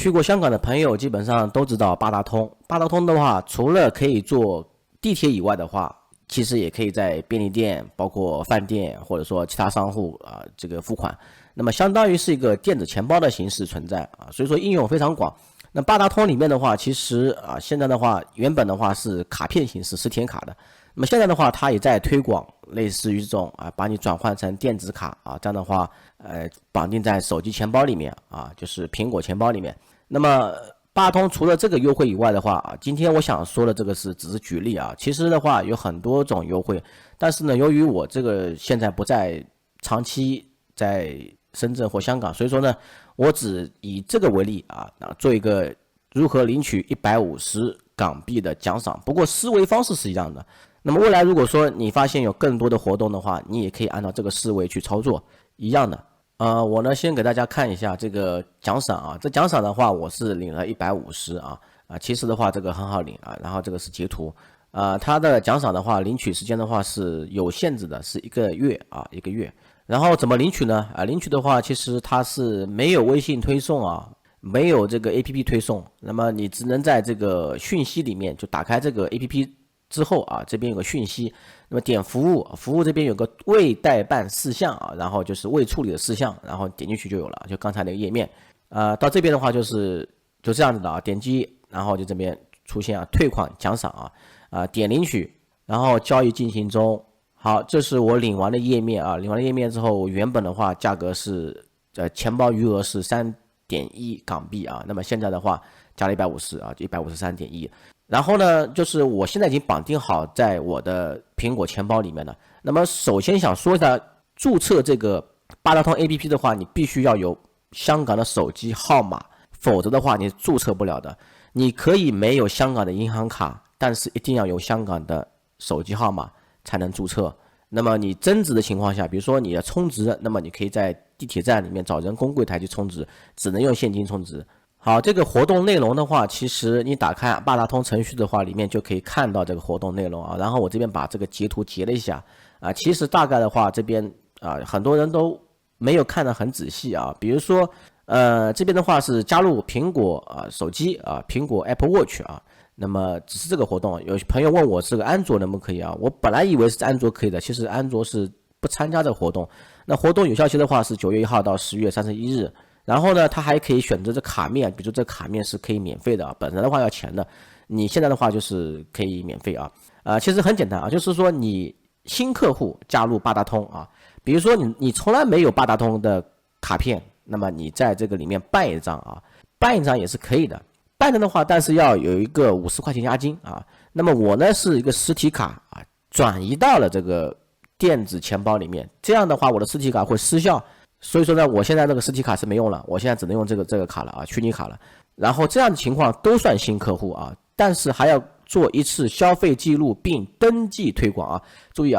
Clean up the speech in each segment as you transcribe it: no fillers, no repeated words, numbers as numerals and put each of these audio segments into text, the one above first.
去过香港的朋友基本上都知道八达通。八达通的话，除了可以坐地铁以外的话，其实也可以在便利店、包括饭店或者说其他商户这个付款。那么相当于是一个电子钱包的形式存在所以说应用非常广。那八达通里面的话，其实现在的话，原本的话是卡片形式，实体卡的。那么现在的话，它也在推广类似于这种把你转换成电子卡这样的话，绑定在手机钱包里面就是苹果钱包里面。那么八达通除了这个优惠以外的话今天我想说的这个只是举例其实的话有很多种优惠，但是呢，由于我这个现在不在长期在深圳或香港，所以说呢，我只以这个为例做一个如何领取150港币的奖赏。不过思维方式是一样的。那么未来如果说你发现有更多的活动的话，你也可以按照这个思维去操作，一样的。我呢先给大家看一下这个奖赏这奖赏的话我是领了150其实的话这个很好领然后这个是截图它的奖赏的话领取时间的话是有限制的，是1个月1个月。然后怎么领取呢领取的话其实它是没有微信推送没有这个 APP 推送，那么你只能在这个讯息里面就打开这个 APP之后这边有个讯息，那么点服务，服务这边有个未待办事项然后就是未处理的事项，然后点进去就有了，就刚才那个页面到这边的话就这样子的点击，然后就这边出现退款奖赏点领取，然后交易进行中。好，这是我领完的页面领完的页面之后，原本的话价格是钱包余额是3.1港币那么现在的话加了150就153.1。然后呢，就是我现在已经绑定好在我的苹果钱包里面了。那么首先想说一下，注册这个八达通 APP 的话，你必须要有香港的手机号码，否则的话你注册不了的。你可以没有香港的银行卡，但是一定要有香港的手机号码才能注册。那么你增值的情况下，比如说你要充值，那么你可以在地铁站里面找人工柜台去充值，只能用现金充值。好，这个活动内容的话，其实你打开八达通程序的话，里面就可以看到这个活动内容然后我这边把这个截图截了一下其实大概的话，这边很多人都没有看得很仔细比如说这边的话是加入苹果手机苹果 Apple Watch 那么只是这个活动，有朋友问我这个安卓能不能可以我本来以为是安卓可以的，其实安卓是不参加这个活动。那活动有效期的话是9月1号到10月31日。然后呢，它还可以选择这卡面，比如说这卡面是可以免费的本身的话要钱的，你现在的话就是可以免费其实很简单就是说你新客户加入八达通比如说你从来没有八达通的卡片，那么你在这个里面办一张办一张也是可以的。办的话，但是要有一个50块钱押金那么我呢是一个实体卡转移到了这个电子钱包里面，这样的话我的实体卡会失效。所以说呢，我现在这个实体卡是没用了，我现在只能用这个卡了虚拟卡了。然后这样的情况都算新客户但是还要做一次消费记录并登记推广注意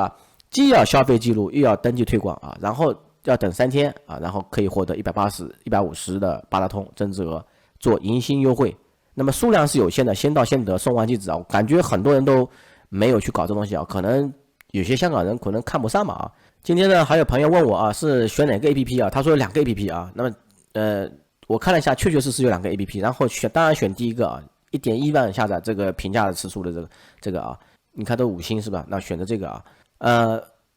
既要消费记录又要登记推广然后要等3天然后可以获得150的八达通增值额做迎新优惠。那么数量是有限的，先到先得，送完即止感觉很多人都没有去搞这东西可能有些香港人可能看不上嘛今天呢，还有朋友问我是选哪个 APP 他说有2个 APP 那么我看了一下，确确实实有2个 APP， 然后当然选第一个1.1万下载这个评价的次数的这个你看都5星是吧？那选择这个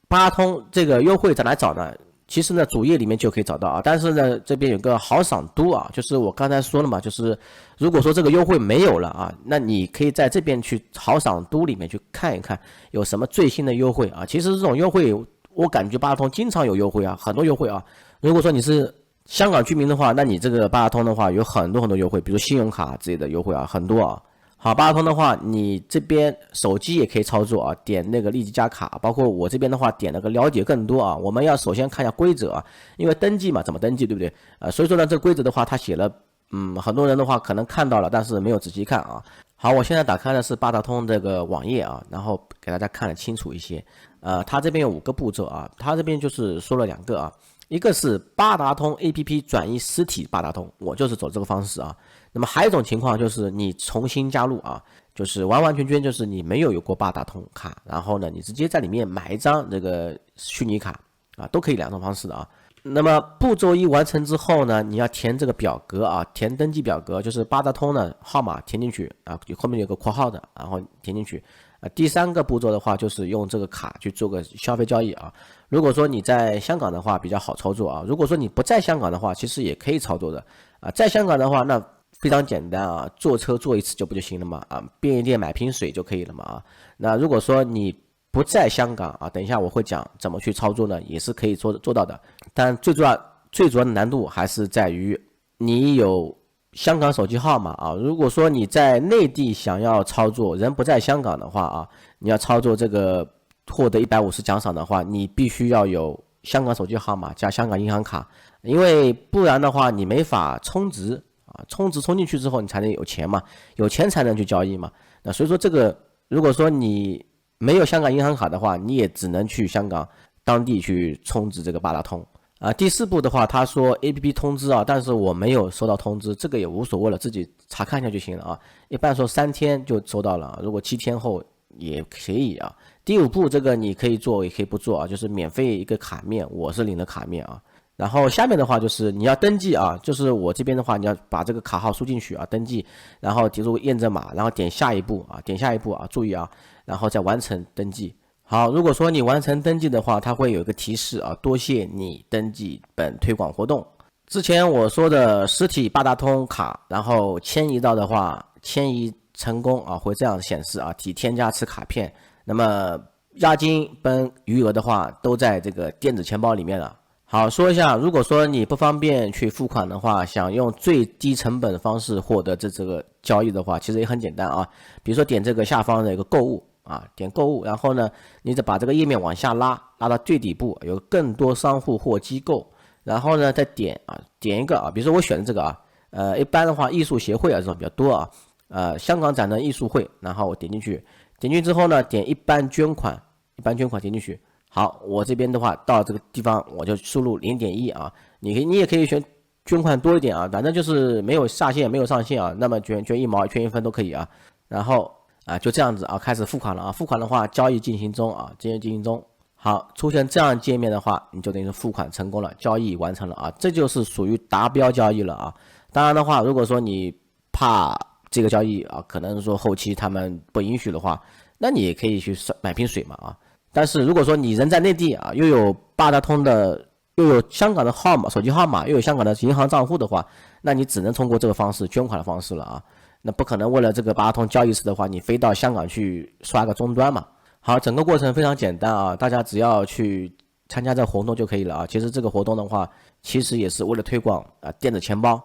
八达通这个优惠在哪找呢？其实呢，主页里面就可以找到但是呢，这边有个好赏都就是我刚才说了嘛，就是如果说这个优惠没有了那你可以在这边去好赏都里面去看一看有什么最新的优惠其实这种优惠我感觉八达通经常有优惠很多优惠如果说你是香港居民的话，那你这个八达通的话有很多优惠，比如信用卡之类的优惠很多好，八达通的话，你这边手机也可以操作点那个立即加卡，包括我这边的话点了个了解更多我们要首先看一下规则因为登记嘛，怎么登记，对不对所以说呢，这个规则的话，它写了很多人的话可能看到了，但是没有仔细看好，我现在打开的是八达通这个网页然后给大家看得清楚一些它这边有5个步骤它这边就是说了2个一个是八达通 APP 转移实体八达通，我就是走这个方式那么还有一种情况就是你重新加入就是完完全全就是你没有过八达通卡，然后呢你直接在里面买一张这个虚拟卡都可以2种方式的那么步骤一完成之后呢，你要填这个表格啊，填登记表格，就是八达通的号码填进去啊，后面有个括号的，然后填进去啊。第三个步骤的话，就是用这个卡去做个消费交易啊。如果说你在香港的话比较好操作啊，如果说你不在香港的话，其实也可以操作的啊。在香港的话，那非常简单啊，坐车坐一次就不就行了嘛啊，便利店买瓶水就可以了嘛啊。那如果说你不在香港啊，等一下我会讲怎么去操作呢，也是可以做到的。但最主要的难度还是在于你有香港手机号码啊。如果说你在内地想要操作，人不在香港的话啊，你要操作这个获得150奖赏的话，你必须要有香港手机号码加香港银行卡，因为不然的话你没法充值啊，充值充进去之后你才能有钱嘛，有钱才能去交易嘛。那所以说这个如果说你没有香港银行卡的话，你也只能去香港当地去充值这个八达通啊。第四步的话，他说 APP 通知啊，但是我没有收到通知，这个也无所谓了，自己查看一下就行了啊。一般说3天就收到了，如果7天后也可以啊。第5步这个你可以做也可以不做啊，就是免费一个卡面，我是领的卡面啊。然后下面的话就是你要登记啊，就是我这边的话你要把这个卡号输进去啊，登记，然后提出验证码，然后点下一步啊，注意啊，然后再完成登记。好，如果说你完成登记的话，它会有一个提示啊，多谢你登记本推广活动。之前我说的实体八达通卡，然后迁移到的话，迁移成功啊，会这样显示啊，提添加此卡片。那么押金跟余额的话，都在这个电子钱包里面了。好，说一下，如果说你不方便去付款的话，想用最低成本的方式获得这个交易的话，其实也很简单啊。比如说点这个下方的一个购物啊，点购物，然后呢，你再把这个页面往下拉到最底部，有更多商户或机构，然后呢再点一个啊，比如说我选的这个啊，一般的话艺术协会啊这种比较多啊，香港展能艺术会，然后我点进去之后呢，点一般捐款点进去。好，我这边的话到这个地方我就输入0.1啊，你也可以选捐款多一点啊，反正就是没有下限没有上限啊，那么捐1毛捐1分都可以啊。然后就这样子啊，开始付款了啊，付款的话交易进行中啊，进行中。好，出现这样界面的话，你就等于是付款成功了，交易完成了啊，这就是属于达标交易了啊。当然的话，如果说你怕这个交易啊，可能说后期他们不允许的话，那你也可以去买瓶水嘛啊。但是如果说你人在内地啊，又有八达通的，又有香港的号码、手机号码，又有香港的银行账户的话，那你只能通过这个方式捐款的方式了啊。那不可能为了这个八达通交易时的话，你飞到香港去刷个终端嘛。好，整个过程非常简单啊，大家只要去参加这个活动就可以了啊。其实这个活动的话，其实也是为了推广电子钱包。